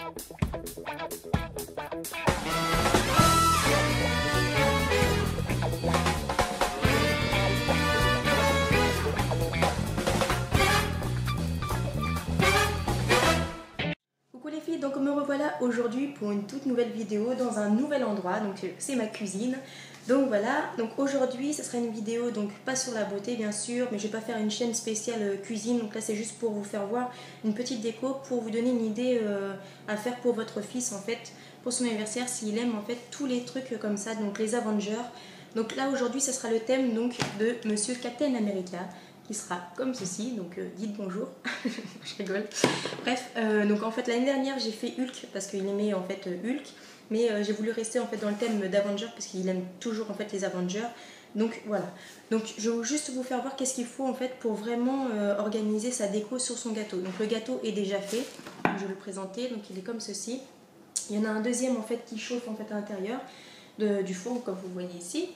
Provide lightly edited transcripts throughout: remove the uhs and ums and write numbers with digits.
Coucou les filles, donc me revoilà aujourd'hui pour une toute nouvelle vidéo dans un nouvel endroit, donc c'est ma cuisine. Donc voilà, donc aujourd'hui ce sera une vidéo donc pas sur la beauté bien sûr, mais je vais pas faire une chaîne spéciale cuisine, donc là c'est juste pour vous faire voir une petite déco, pour vous donner une idée à faire pour votre fils en fait, pour son anniversaire, s'il aime en fait tous les trucs comme ça, donc les Avengers. Donc là aujourd'hui ce sera le thème donc de Monsieur Captain America, qui sera comme ceci, donc dites bonjour, je rigole. Bref, donc en fait l'année dernière j'ai fait Hulk parce qu'il aimait en fait Hulk, mais j'ai voulu rester en fait dans le thème d'Avengers parce qu'il aime toujours en fait les Avengers. Donc voilà, donc je vais juste vous faire voir qu'est-ce qu'il faut en fait pour vraiment organiser sa déco sur son gâteau. Donc le gâteau est déjà fait, je vais le présenter, donc il est comme ceci. Il y en a un deuxième en fait qui chauffe en fait à l'intérieur du four comme vous voyez ici.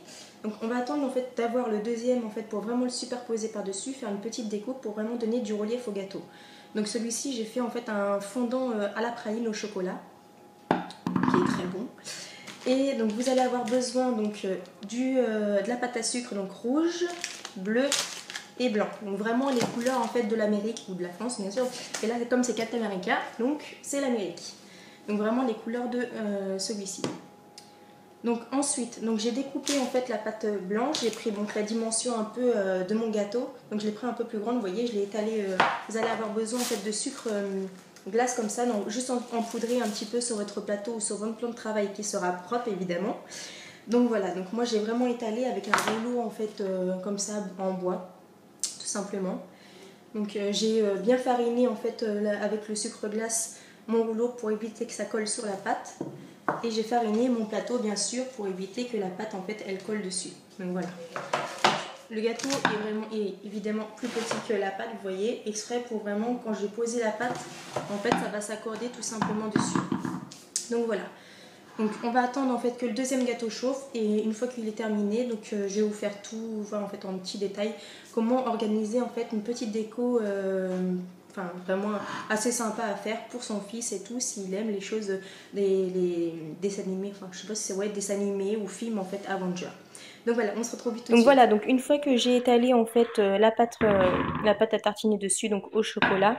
Donc on va attendre en fait d'avoir le deuxième en fait pour vraiment le superposer par dessus, faire une petite déco pour vraiment donner du relief au gâteau. Donc celui-ci j'ai fait en fait un fondant à la praline au chocolat qui est très bon. Et donc vous allez avoir besoin donc de la pâte à sucre donc rouge, bleu et blanc. Donc vraiment les couleurs en fait de l'Amérique ou de la France bien sûr. Et là comme c'est Captain America donc c'est l'Amérique. Donc vraiment les couleurs de celui-ci. Donc ensuite, donc j'ai découpé en fait la pâte blanche, j'ai pris donc la dimension un peu de mon gâteau, donc je l'ai pris un peu plus grande, vous voyez, je l'ai étalé, vous allez avoir besoin en fait de sucre glace comme ça, donc juste empoudrer un petit peu sur votre plateau ou sur votre plan de travail qui sera propre évidemment. Donc voilà, donc moi j'ai vraiment étalé avec un rouleau en fait comme ça en bois, tout simplement. Donc j'ai bien fariné en fait avec le sucre glace mon rouleau pour éviter que ça colle sur la pâte. Et j'ai fariné mon plateau bien sûr pour éviter que la pâte en fait elle colle dessus. Donc voilà. Le gâteau est évidemment plus petit que la pâte, vous voyez, exprès pour vraiment quand je vais poser la pâte, en fait ça va s'accorder tout simplement dessus. Donc voilà. Donc on va attendre en fait que le deuxième gâteau chauffe et une fois qu'il est terminé, donc je vais vous faire tout voir en fait en petits détails comment organiser en fait une petite déco enfin vraiment assez sympa à faire pour son fils et tout s'il aime les choses des dessins animés, enfin je sais pas si c'est dessins animés ou films en fait Avengers. Donc voilà, on se retrouve vite tout de suite. Donc voilà, donc une fois que j'ai étalé en fait la pâte à tartiner dessus donc au chocolat,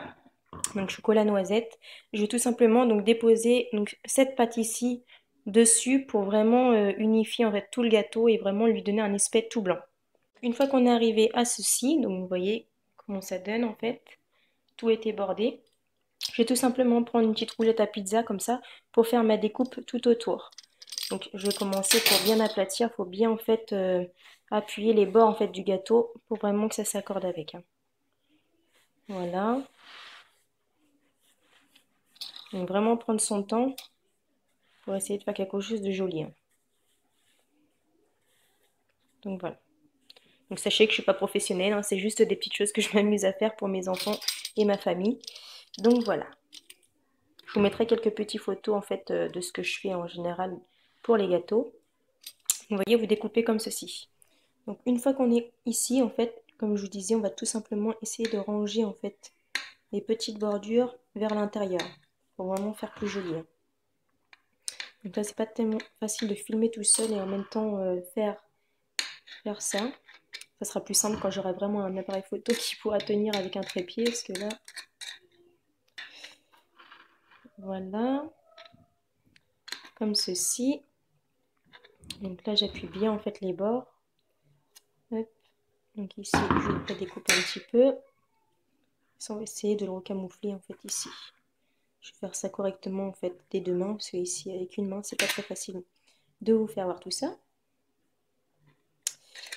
donc chocolat noisette, je vais tout simplement donc déposer donc cette pâte ici dessus pour vraiment unifier en fait tout le gâteau et vraiment lui donner un aspect tout blanc. Une fois qu'on est arrivé à ceci, donc vous voyez comment ça donne en fait, tout est bordé. Je vais tout simplement prendre une petite roulette à pizza comme ça pour faire ma découpe tout autour. Donc je vais commencer pour bien aplatir, il faut bien en fait appuyer les bords en fait du gâteau pour vraiment que ça s'accorde avec. Voilà. Donc vraiment prendre son temps pour essayer de faire quelque chose de joli. Donc voilà. Donc sachez que je ne suis pas professionnelle, hein, c'est juste des petites choses que je m'amuse à faire pour mes enfants et ma famille. Donc voilà. Je vous mettrai quelques petites photos en fait de ce que je fais en général pour les gâteaux. Vous voyez, vous découpez comme ceci. Donc une fois qu'on est ici, en fait, comme je vous disais, on va tout simplement essayer de ranger en fait les petites bordures vers l'intérieur pour vraiment faire plus joli. Donc là, c'est pas tellement facile de filmer tout seul et en même temps faire ça. Ça sera plus simple quand j'aurai vraiment un appareil photo qui pourra tenir avec un trépied, parce que là, voilà, comme ceci. Donc là, j'appuie bien en fait les bords. Hop. Donc ici, je vais découper un petit peu. On va essayer de le recamoufler en fait ici. Je vais faire ça correctement en fait des deux mains, parce que ici avec une main, c'est pas très facile de vous faire voir tout ça.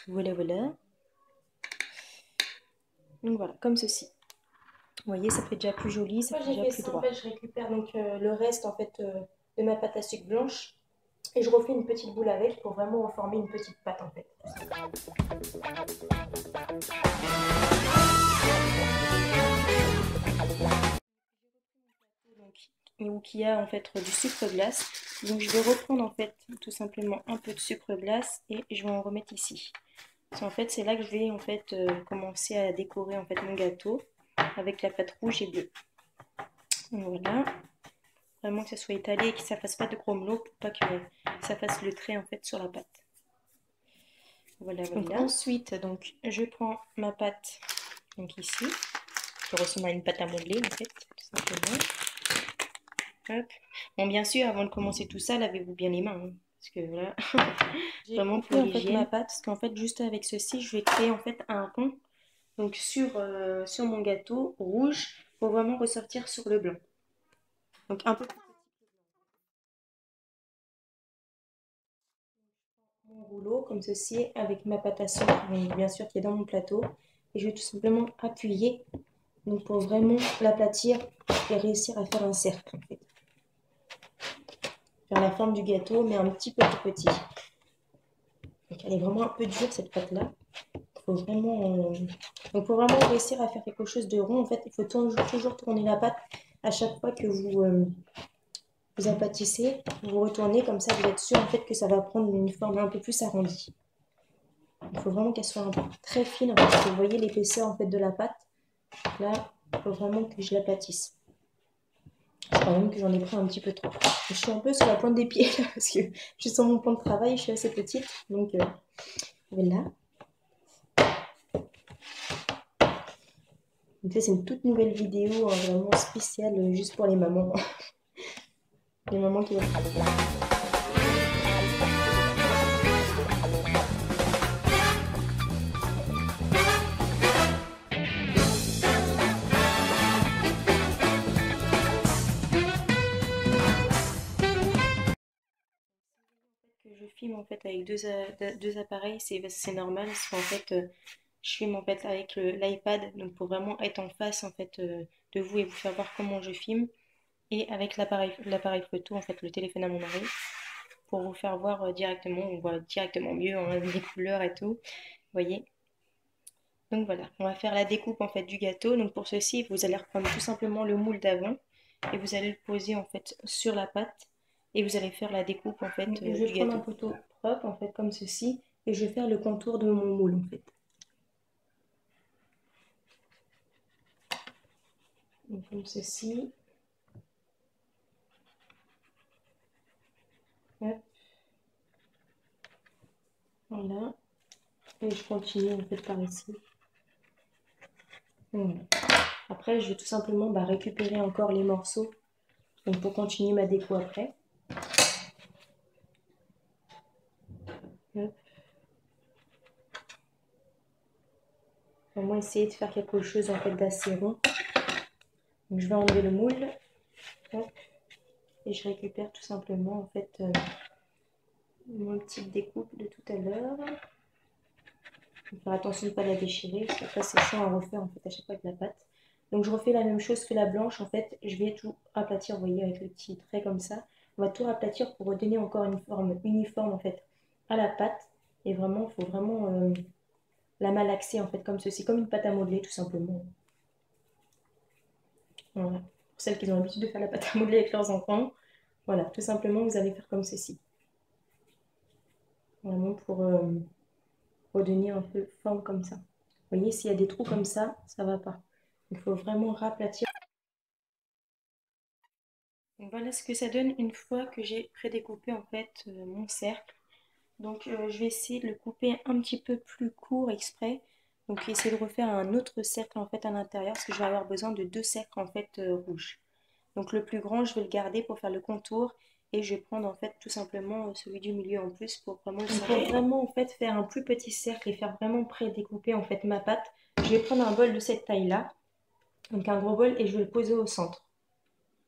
Voilà, voilà. Donc voilà, comme ceci. Vous voyez, ça fait déjà plus joli, ça fait déjà plus droit. En fait, je récupère donc le reste en fait de ma pâte à sucre blanche et je refais une petite boule avec pour vraiment former une petite pâte en fait. Ou qui a en fait du sucre glace. Donc je vais reprendre en fait tout simplement un peu de sucre glace et je vais en remettre ici. En fait, c'est là que je vais en fait commencer à décorer en fait mon gâteau avec la pâte rouge et bleue. Voilà. vraiment que ça soit étalé et que ça fasse pas de gros melons pour pas que ça fasse le trait en fait sur la pâte. Voilà, voilà. Donc, ensuite, donc, je prends ma pâte, donc ici, qui ressemble à une pâte à modeler en fait, tout simplement. Hop. Bon, bien sûr, avant de commencer tout ça, lavez-vous bien les mains, hein, parce que voilà, vraiment pour l'hygiène. En fait, ma pâte, parce qu'en fait, juste avec ceci, je vais créer en fait un rond, donc sur mon gâteau rouge, pour vraiment ressortir sur le blanc. Donc un peu plus petit. Mon rouleau comme ceci avec ma pâte à sucre, bien sûr qui est dans mon plateau, et je vais tout simplement appuyer donc pour vraiment l'aplatir et réussir à faire un cercle en fait. Faire la forme du gâteau mais un petit peu plus petit. Donc elle est vraiment un peu dure cette pâte là. Faut vraiment, donc pour vraiment réussir à faire quelque chose de rond en fait il faut toujours tourner la pâte à chaque fois que vous aplatissez, vous retournez comme ça vous êtes sûr en fait que ça va prendre une forme un peu plus arrondie. Il faut vraiment qu'elle soit très fine, parce que vous voyez l'épaisseur en fait de la pâte. Là, il faut vraiment que je l'aplatisse. Je crois même que j'en ai pris un petit peu trop. Je suis un peu sur la pointe des pieds là, parce que je suis sur mon plan de travail, je suis assez petite. Donc voilà. Donc ça c'est une toute nouvelle vidéo, vraiment spéciale, juste pour les mamans. Les mamans qui vont travailler. Je filme en fait avec deux appareils, c'est normal, parce qu'en fait je filme en fait avec l'iPad, donc pour vraiment être en face en fait de vous et vous faire voir comment je filme, et avec l'appareil photo en fait le téléphone à mon mari, pour vous faire voir directement, on voit directement mieux hein, les couleurs et tout, vous voyez. Donc voilà, on va faire la découpe en fait du gâteau. Donc pour ceci, vous allez reprendre tout simplement le moule d'avant et vous allez le poser en fait sur la pâte et vous allez faire la découpe en fait du gâteau. Je vais prendre un couteau propre en fait comme ceci et je vais faire le contour de mon moule en fait. Donc comme ceci. Hop. Voilà. Et je continue en fait par ici. Voilà. Après, je vais tout simplement récupérer encore les morceaux donc pour continuer ma déco après. Hop. Vraiment essayer de faire quelque chose en fait d'assez rond. Donc je vais enlever le moule. Hop. Et je récupère tout simplement en fait mon petite découpe de tout à l'heure. Faire attention de ne pas la déchirer, parce qu'après c'est chiant à refaire en fait à chaque fois avec la pâte. Donc je refais la même chose que la blanche, en fait je vais tout aplatir, vous voyez, avec le petit trait comme ça. On va tout aplatir pour redonner encore une forme uniforme en fait à la pâte. Et vraiment, il faut vraiment la malaxer en fait comme ceci, comme une pâte à modeler tout simplement. Voilà. Pour celles qui ont l'habitude de faire la pâte à modeler avec leurs enfants, voilà, tout simplement vous allez faire comme ceci. Vraiment pour redonner un peu forme comme ça. Vous voyez, s'il y a des trous comme ça va pas. Il faut vraiment raplatir. Donc voilà ce que ça donne une fois que j'ai prédécoupé en fait mon cercle. Donc je vais essayer de le couper un petit peu plus court exprès. Donc essayer de refaire un autre cercle en fait à l'intérieur, parce que je vais avoir besoin de deux cercles en fait rouges. Donc le plus grand je vais le garder pour faire le contour. Et je vais prendre en fait tout simplement celui du milieu en plus pour vraiment le pour vraiment en fait faire un plus petit cercle et faire vraiment prédécouper en fait ma pâte. Je vais prendre un bol de cette taille là, donc un gros bol, et je vais le poser au centre,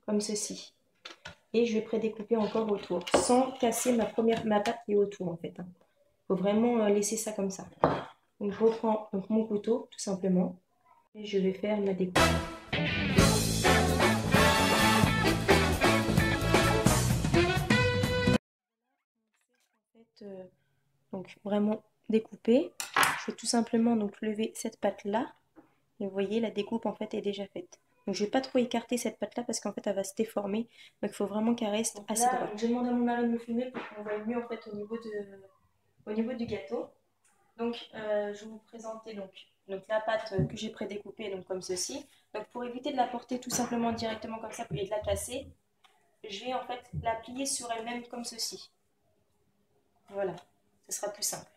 comme ceci. Et je vais prédécouper encore autour, sans casser ma pâte qui est autour en fait. Il faut vraiment laisser ça comme ça. Donc je reprends donc, mon couteau tout simplement, et je vais faire ma découpe. Donc vraiment découper. Je vais tout simplement donc lever cette pâte là. Et vous voyez, la découpe en fait est déjà faite. Donc je ne vais pas trop écarter cette pâte là parce qu'en fait elle va se déformer. Donc il faut vraiment qu'elle reste donc assez droite. Je demande à mon mari de me filmer pour qu'on voit mieux en fait au niveau du gâteau. Donc je vais vous présenter donc la pâte que j'ai prédécoupée donc comme ceci. Donc pour éviter de la porter tout simplement directement comme ça et de la casser, je vais en fait la plier sur elle-même comme ceci. Voilà, ce sera plus simple.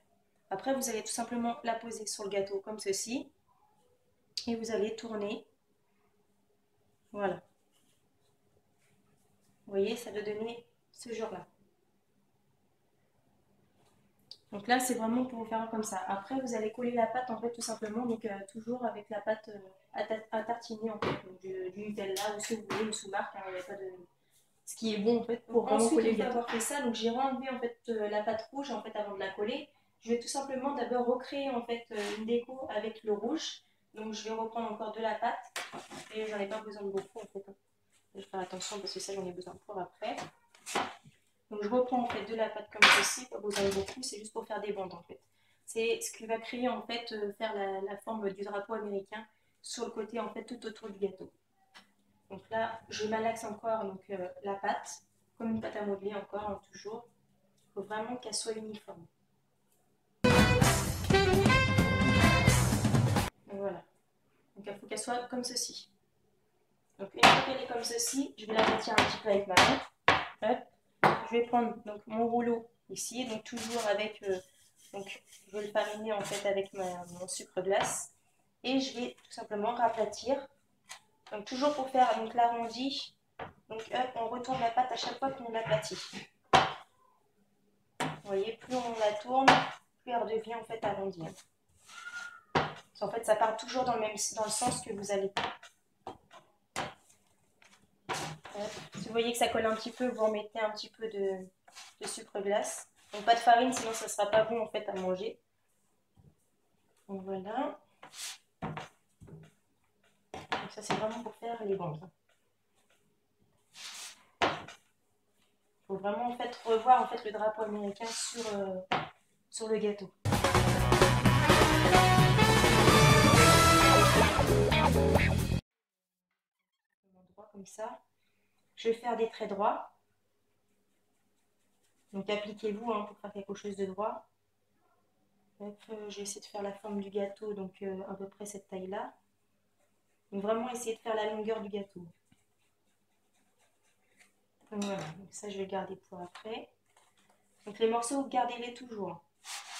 Après, vous allez tout simplement la poser sur le gâteau comme ceci. Et vous allez tourner. Voilà. Vous voyez, ça doit donner ce genre-là. Donc là, c'est vraiment pour vous faire comme ça. Après, vous allez coller la pâte en fait tout simplement, donc toujours avec la pâte à tartiner en fait, donc du Nutella ou ce que vous voulez, une sous-marque, hein, il n'y a pas de... Ce qui est bon en fait pour vraiment coller le gâteau. Ensuite, avoir fait ça, donc j'ai enlevé en fait la pâte rouge en fait avant de la coller. Je vais tout simplement d'abord recréer en fait une déco avec le rouge. Donc je vais reprendre encore de la pâte et j'en ai pas besoin de beaucoup en fait. Je vais faire attention parce que ça j'en ai besoin pour après. Donc je reprends en fait de la pâte comme ceci, pas besoin de beaucoup, c'est juste pour faire des bandes en fait. C'est ce qui va créer en fait, faire la forme du drapeau américain sur le côté en fait tout autour du gâteau. Donc là, je malaxe encore donc, la pâte, comme une pâte à modeler encore, hein, toujours. Il faut vraiment qu'elle soit uniforme. Donc voilà. Donc il faut qu'elle soit comme ceci. Donc une fois qu'elle est comme ceci, je vais la retirer un petit peu avec ma main. Hop. Je vais prendre donc mon rouleau ici, donc toujours avec, donc je vais le fariner en fait avec mon sucre glace et je vais tout simplement raplatir. Donc toujours pour faire donc l'arrondi, donc hop, on retourne la pâte à chaque fois qu'on l'aplatit. Vous voyez, plus on la tourne, plus elle redevient en fait arrondie. En fait, ça part toujours dans le sens que vous allez. Si vous voyez que ça colle un petit peu, vous remettez un petit peu de sucre glace. Donc pas de farine, sinon ça ne sera pas bon en fait à manger. Donc voilà. Donc ça c'est vraiment pour faire les bandes. Il faut vraiment en fait revoir en fait le drapeau américain sur le gâteau. Droit comme ça. Je vais faire des traits droits. Donc appliquez-vous hein, pour faire quelque chose de droit. Je vais essayer de faire la forme du gâteau, donc à peu près cette taille-là. Donc vraiment essayer de faire la longueur du gâteau. Donc voilà, donc ça je vais le garder pour après. Donc les morceaux, gardez-les toujours.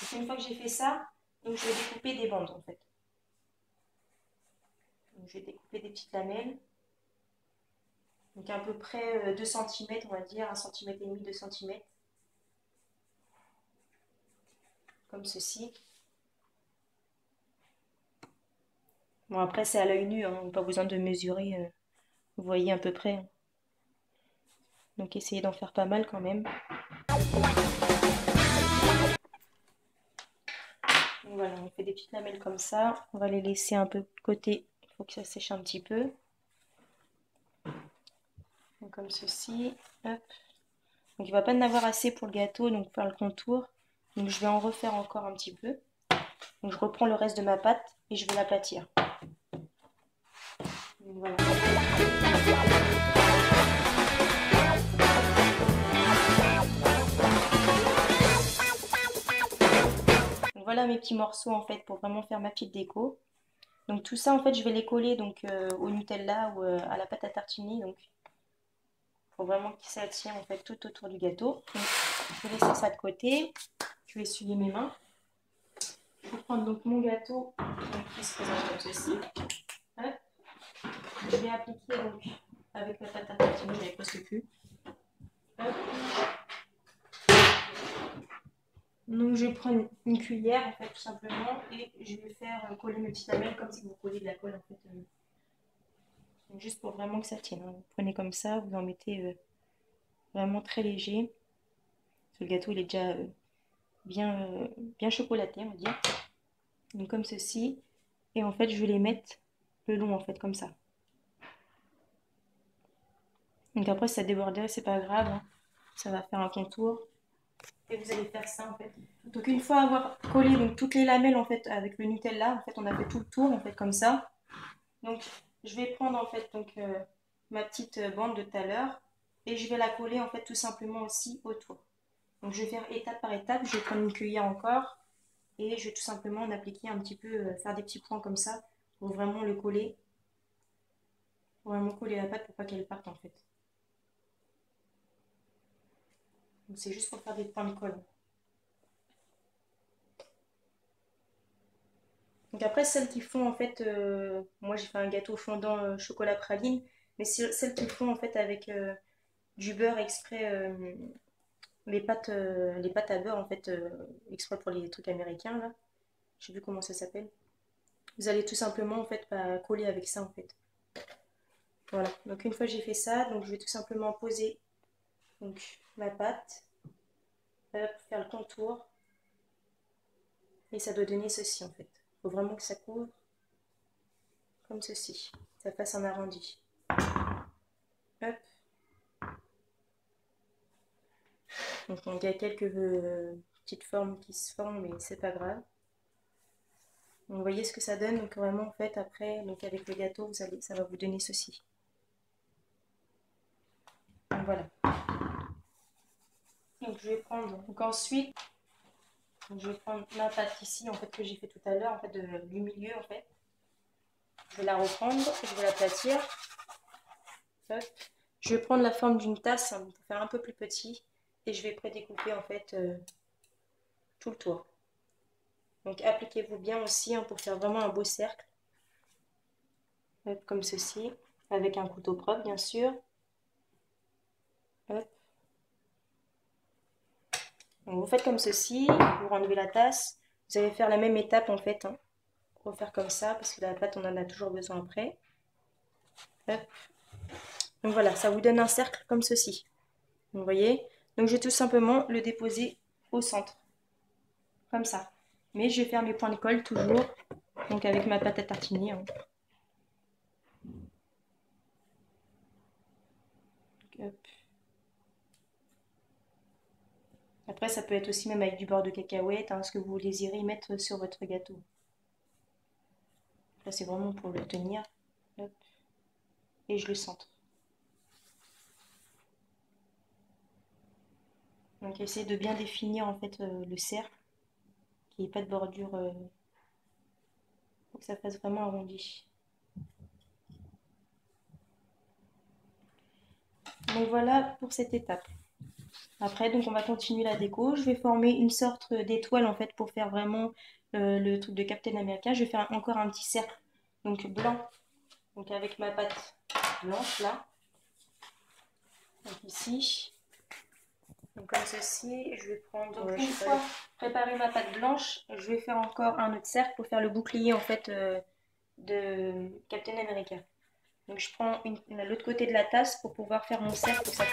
Donc une fois que j'ai fait ça, donc je vais découper des bandes en fait. Donc je vais découper des petites lamelles. Donc à peu près 2 cm, on va dire, 1,5 cm, 2 cm. Comme ceci. Bon après c'est à l'œil nu, hein, pas besoin de mesurer, vous voyez à peu près. Donc essayez d'en faire pas mal quand même. Donc voilà, on fait des petites lamelles comme ça. On va les laisser un peu de côté. Il faut que ça sèche un petit peu. Donc comme ceci. Hop. Donc il ne va pas en avoir assez pour le gâteau, donc pour faire le contour. Donc je vais en refaire encore un petit peu. Donc je reprends le reste de ma pâte et je vais l'aplatir. Donc voilà. Donc voilà mes petits morceaux en fait pour vraiment faire ma petite déco. Donc tout ça en fait je vais les coller donc au Nutella ou à la pâte à tartiner. Donc pour vraiment que ça tienne en fait tout autour du gâteau. Donc, je vais laisser ça de côté. Je vais essuyer mes mains. Je vais prendre donc mon gâteau donc, qui se présente comme ceci. Hop. Je vais appliquer donc avec la pâte à tartiner, j'avais presque plus. Hop. Donc je vais prendre une cuillère en fait tout simplement et je vais faire coller mes petites lamelles comme si vous colliez de la colle en fait. Donc, juste pour vraiment que ça tienne. Hein. Vous prenez comme ça, vous en mettez vraiment très léger. Le gâteau il est déjà bien chocolaté on va dire. Donc comme ceci. Et en fait je vais les mettre le long en fait comme ça. Donc après si ça déborderait c'est pas grave. Hein. Ça va faire un contour. Et vous allez faire ça en fait. Donc une fois avoir collé donc, toutes les lamelles en fait avec le Nutella, en fait on a fait tout le tour en fait comme ça. Donc je vais prendre en fait donc ma petite bande de tout à l'heure et je vais la coller en fait tout simplement aussi autour. Donc je vais faire étape par étape, je vais prendre une cuillère encore et je vais tout simplement en appliquer un petit peu, faire des petits points comme ça pour vraiment le coller. Pour vraiment coller la pâte pour pas qu'elle parte en fait. Donc c'est juste pour faire des points de colle. Donc après, celles qui font en fait, moi j'ai fait un gâteau fondant chocolat praline, mais celles qui font en fait avec du beurre exprès, les pâtes à beurre en fait, exprès pour les trucs américains là, je sais plus comment ça s'appelle. Vous allez tout simplement en fait coller avec ça en fait. Voilà, donc une fois j'ai fait ça, donc je vais tout simplement poser donc ma pâte, faire le contour, et ça doit donner ceci en fait. Il faut vraiment que ça couvre comme ceci, ça fasse un arrondi. Hop. Donc il y a quelques petites formes qui se forment, mais c'est pas grave. Donc, vous voyez ce que ça donne, donc vraiment en fait après, donc avec le gâteau, ça va vous donner ceci. Donc voilà. Donc je vais prendre, donc ensuite, je vais prendre ma pâte ici en fait que j'ai fait tout à l'heure, en fait du milieu en fait. Je vais la reprendre, je vais l'aplatir. Hop. Je vais prendre la forme d'une tasse hein, pour faire un peu plus petit et je vais prédécouper en fait tout le tour. Donc appliquez-vous bien aussi hein, pour faire vraiment un beau cercle. Hop, comme ceci, avec un couteau propre bien sûr. Hop. Donc, vous faites comme ceci, vous enlevez la tasse. Vous allez faire la même étape en fait. Hein, pour faire comme ça parce que la pâte on en a toujours besoin après. Hop. Donc voilà, ça vous donne un cercle comme ceci. Vous voyez? Donc je vais tout simplement le déposer au centre. Comme ça. Mais je vais faire mes points de colle toujours. Donc avec ma pâte à tartiner. Hein. Hop. Après ça peut être aussi même avec du beurre de cacahuète, hein, ce que vous désirez y mettre sur votre gâteau. Là c'est vraiment pour le tenir. Hop. Et je le centre. Donc essayez de bien définir en fait le cercle. Qu'il n'y ait pas de bordure. Pour que ça fasse vraiment arrondi. Donc voilà pour cette étape. Après, donc on va continuer la déco. Je vais former une sorte d'étoile en fait pour faire vraiment le truc de Captain America. Je vais faire encore un petit cercle, donc blanc, donc avec ma pâte blanche là. Donc ici, donc comme ceci, je vais prendre. Donc une fois préparé ma pâte blanche, je vais faire encore un autre cercle pour faire le bouclier en fait de Captain America. Donc je prends l'autre côté de la tasse pour pouvoir faire mon cercle pour ça.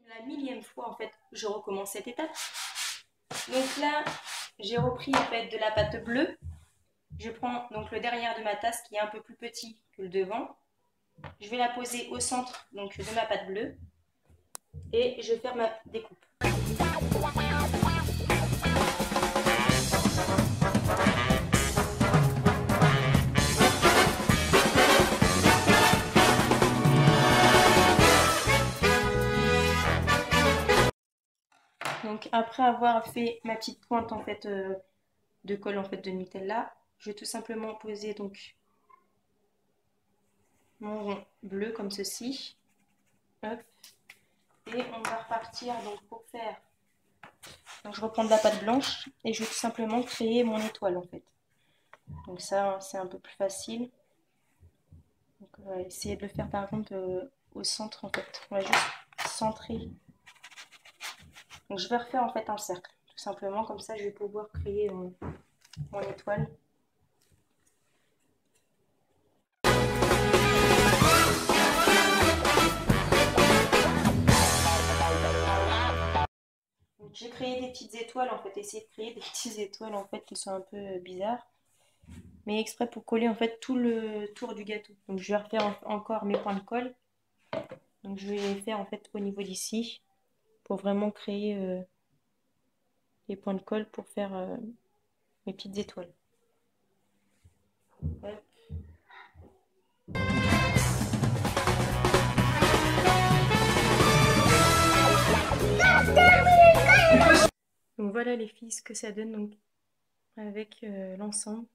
La millième fois en fait je recommence cette étape. Donc là j'ai repris en fait de la pâte bleue. Je prends donc le derrière de ma tasse qui est un peu plus petit que le devant. Je vais la poser au centre donc de ma pâte bleue et je vais faire ma découpe. Donc après avoir fait ma petite pointe en fait de colle en fait de Nutella, je vais tout simplement poser donc mon rond bleu comme ceci. Hop. Et on va repartir donc pour faire. Donc je reprends de la pâte blanche et je vais tout simplement créer mon étoile en fait. Donc ça c'est un peu plus facile. Donc on va essayer de le faire par contre au centre en fait. On va juste centrer. Donc je vais refaire en fait un cercle tout simplement, comme ça je vais pouvoir créer mon étoile. J'ai créé des petites étoiles en fait, essayer de créer des petites étoiles en fait qui sont un peu bizarres, mais exprès pour coller en fait tout le tour du gâteau. Donc je vais refaire encore mes points de colle. Donc je vais les faire en fait au niveau d'ici pour vraiment créer les points de colle pour faire mes petites étoiles. Hop. Donc voilà les filles ce que ça donne. Donc avec l'ensemble.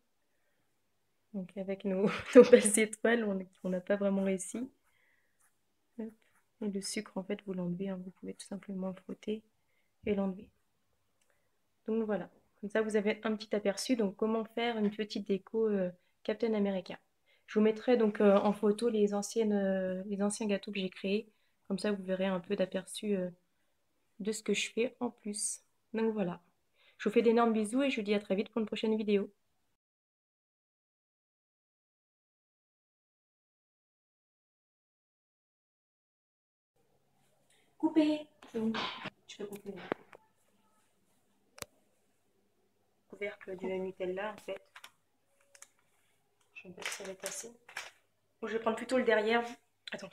Donc avec nos, nos belles étoiles, on n'a pas vraiment réussi. Hop. Et le sucre, en fait, vous l'enlevez, hein. Vous pouvez tout simplement frotter et l'enlever. Donc voilà, comme ça vous avez un petit aperçu. Donc comment faire une petite déco Captain America. Je vous mettrai donc en photo les anciens gâteaux que j'ai créés. Comme ça vous verrez un peu d'aperçu de ce que je fais en plus. Donc voilà. Je vous fais d'énormes bisous et je vous dis à très vite pour une prochaine vidéo. Couper. Je peux couper. Couvercle du Nutella en fait. Je ne sais pas si ça va être assez. Bon, je vais prendre plutôt le derrière. Attends.